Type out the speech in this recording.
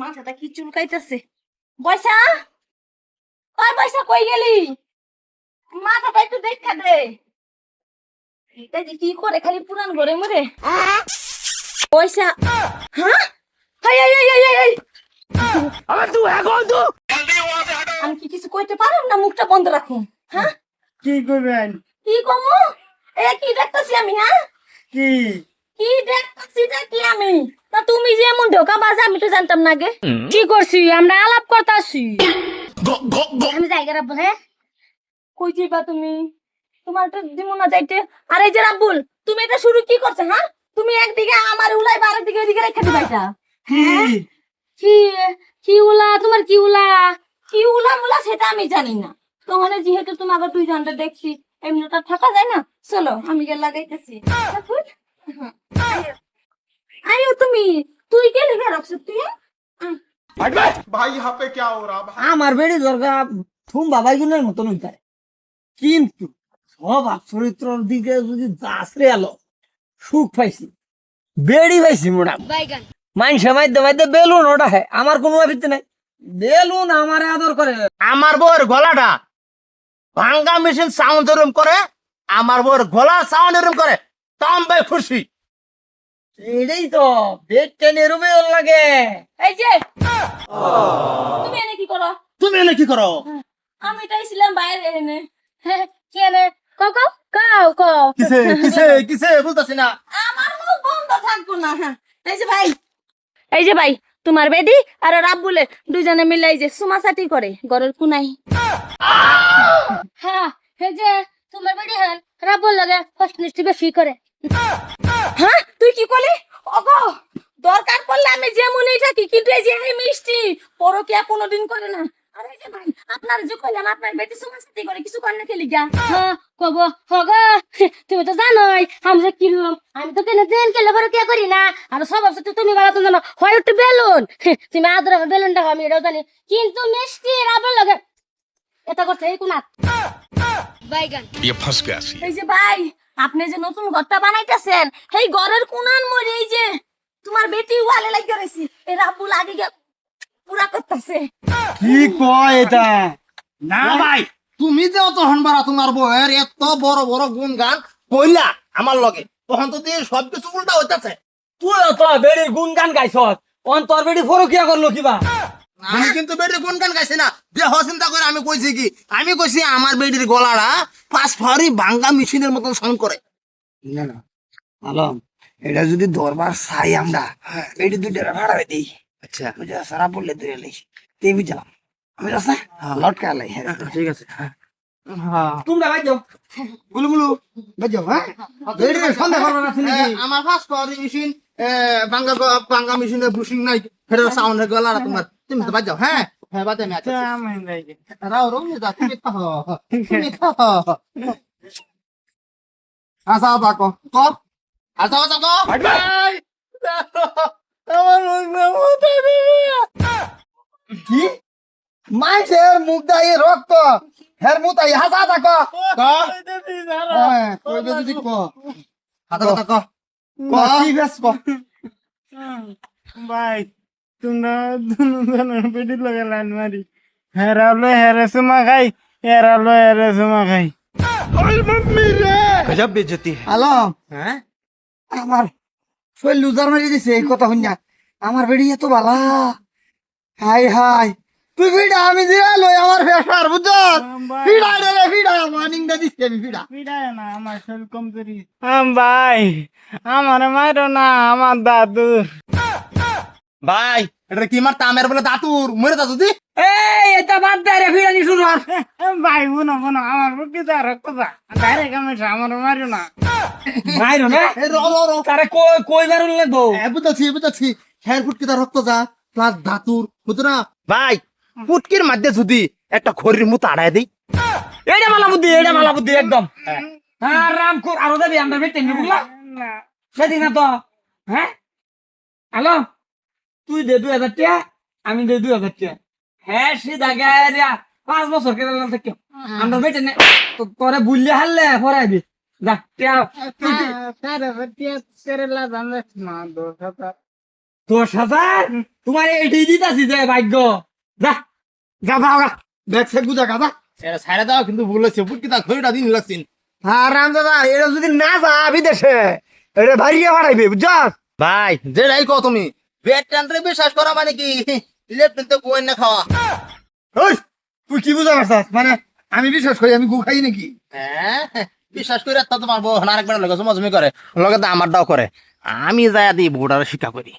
মাথাটা কি চুলকাইতেছে। পয়সা, ওই পয়সা কই গেলি? মাথাটা একটু দেখা দে। এটা যে কি করে খালি পুরান ঘরে মরে। পয়সা, হ্যাঁ? High high high high high. আমি কি কিছু কইতে পারলাম না? মুখটা বন্ধ রাখুন। হ্যাঁ, কি করবেন? কি কমু? এ কি দেখতাছি আমি? হ্যাঁ, কি কি দেখতাছি কি আমি? তা তুমি যে এমন ঢোকা বাজে আমি তো জানতাম না গে। কি করছি? আমরা আলাপ করতাছি। আমি জায়গা রাখবো। হ্যাঁ, কই যাইবা তুমি? তোমার তো দিমু না যাইতে। আর এই যে রাব্বুল, তুমি এটা শুরু কি করছো? হ্যাঁ, তুমি একদিকে আমার উলাইবা আর একদিকে এদিকে রেখে দিবা এটা। হ্যাঁ, কি কি উলা? তোমার কি উলা? কি উলা মুলা সেটা আমি জানি না। তখন যেহেতু তোমাকে তুই জানতে দেখছি, এমনিটা থাকা যায় না। চলো আমি গিয়ে লাগাইতেছি। রাব্বুল, আইও তুমি। তুই কে লিখে রাখছিস তুই? भाई यहाँ पे क्या हो रहा भाई? আমার বেড়ি দরকার থুম বাবাই গুনের মতন হইতারে, কিন্তু স্বভাব চরিত্রর দিকে যদি দাসরে আলো সুখ পাইছি, বেড়ি পাইছি মোটা মাইনসে মাইতে মাইতে বেলুন ওটা হয়। আমার কোনো অভিজ্ঞতা নাই, বেলুন আমারে আদর করে। আমার বউয়ের গলাটা ভাঙ্গা মেশিন সাউন্ড এরম করে, আমার বউয়ের গলা সাউন্ড এরম করে, তাম ভাই খুশি। এটাই তো বেড টেনে রুমে ওর লাগে। এই যে তুমি এনে কি করো? তুমি এনে কি করো? আমি তাইছিলাম বাইরে এনে। কেনে কও কও কও কও। কিসে কিসে কিসে বুঝতেছি না। আমার মুখ বন্ধ থাকবো না। হ্যাঁ, এই যে ভাই তোমার বেডি আর রাব্বুলে দুইজনে মিলে এই যে সুমাসাটি করে ঘরের কুনাই। হ্যাঁ, এই যে তোমার বেড়ি হন রাবল লাগে ফার্স্ট লিস্ট বেশি করে। হ্যাঁ, তুই কি করলি? ওগো, দরকার পড়লে আমি যেমনই থাকি, কিন্তু এই যে এই মিষ্টি পরকিয়া কোনোদিন করে না। আর এই যে ভাই আপনার যে কইলাম আপনার বেটি সুমাসাটি করে, কিছু করে না খেলি গা। হ্যাঁ কব হগা, তুমি তো জানোই আমি যে কিরম। আমি তো কেন দিন কেলে বড় কে করি না। আর সব সাথে তুমি বাবা তো জানো হয় একটু বেলুন। তুমি আদর বেলুনটা আমি এটাও জানি, কিন্তু মিষ্টি রাবল লাগে এটা করছে এই কোনা বাইগান। এই যে ভাই আপনি যে নতুন ঘরটা বানাইতেছেন, এই ঘরের কোনার মধ্যে এই যে তোমার বেটি ওয়ালে লাগিয়ে রয়েছে, এই রাব্বুল আগে গিয়ে পুরা করতেছে। কি কয় এটা? না ভাই, তুমি যে অত হনবারা তোমার বউয়ের এত বড় বড় গুণ গান কইলা আমার লগে, তখন তো দিয়ে সবকিছু উল্টা হইতাছে। তুই তো বেড়ির গুণ গান গাইছ, অন্তর বেড়ি ফরকিয়া করলো কিবা? আমি কিন্তু বেডির গুণ গান গাইছি না। দেহ চিন্তা করে আমি কইছি কি, আমি কইছি আমার বেডির গলাটা 5 ফারি ভাঙ্গা মেশিনের মতন সাউন্ড করে। না না আলম, এটা যদি দরবার চাই আমরা বেড়ি দুইটা ভাড়া হয়ে দিই। আচ্ছা বুঝা সারা বললে তুই এলি তুই বুঝলাম আমি রাস্তা লটকা লাই। ঠিক আছে। তোমরা ভাই যাও গুলু গুলু ভাই যাও। হ্যাঁ বেড়ির সন্দেহ করবে না শুনি। আমার 5 ফারি মেশিন ভাঙ্গা ভাঙ্গা মেশিনের বুশিং নাই, ফের সাউন্ডের গলাটা তোমার। তুমি তো বাজ যাও। হ্যাঁ হ্যাঁ বাজে আমি আছি। রাও রো যা তুমি তো তুমি তো আসা বাকো কো আসা আসা কো ভাই আমার মুখ কি মাইসের মুখ দাই রক্ত হের মুখ তাই হাসা থাকো হ্যাঁ কই দিদি কো হাতা কথা কো কো কি বেশ কো। ভাই তোমরা দুজনের পেটি লগে লাইন মারি, হেরালো হেরে সুমা খাই, হেরালো হেরে সুমা খাই। গজব বেজতি। আলম হ্যাঁ আমার শৈল লুজার মারি দিছে এই কথা শুনিয়া। আমার বেড়ি এত বালা। হাই হাই তুই ভিড়া আমি দিয়া লই আমার ফেসার বুঝছ। ভিড়া রে ভিড়া মর্নিং দা দিছি আমি ভিড়া। পিড়ায় না আমার শরীর কমজোরি। ভাই আমার মারো না, আমার দাদু। ভাই এটা কি মার তামের বলে দাতুর মরে দাদু দি। এই এটা বাদ দে রে ভিড়া নি শুনো। ভাই বুনো বুনো আমার বুকি যা রক্ত যা ডাইরেক্ট আমি আমার মারো না। মাইরো না এ রো রো রো তারে কই কই মারুন লাগবো। বুঝাচ্ছি হ্যাঁ ফুটকি তার রক্ত যা প্লাস দাতুর বুঝো না ভাই। ফুটকির মধ্যে যদি একটা খড়ির মুত আড়াই দেই, এটা মালা বুদ্ধি একদম। হ্যাঁ রাম কর আরো দেবি আমরা বেটে নি বুঝলা না সেদিন না তো। হ্যাঁ হ্যালো তুই দে 2000 টাকা আমি দে 2000 টাকা। হ্যাঁ সিধা গায়া 5 বছর কেটে গেল থেকে আমরা বেটে নে তোরে বুঝলে হারলে ফরাইবি যা টিয়া কেরালা জানলে না 10,000 10,000 তোমার এটাই দিতাছি যে ভাগ্য যা যা ভাগ ব্যাগ সেট গুজা গাদা এরা ছাইড়া দাও কিন্তু ভুল হচ্ছে বুটকি তা খইটা দিন লাগছিন আরাম দাদা এটা যদি না যা বিদেশে এটা ভারিয়ে বাড়াইবে বুঝছস ভাই যেটাই কও তুমি বেড টানরে বিশ্বাস করা মানে কি লেফট তো গোয়েন না খাওয়া ওই তুই কি বুঝা পারছস মানে আমি বিশ্বাস করি আমি গু খাই নাকি হ্যাঁ বিশ্বাস করে তো তোমার বউ আরেকবার লগে জমা জমি করে লগে তো আমারটাও করে আমি যায়া দিই বউটারে শিক্ষা করি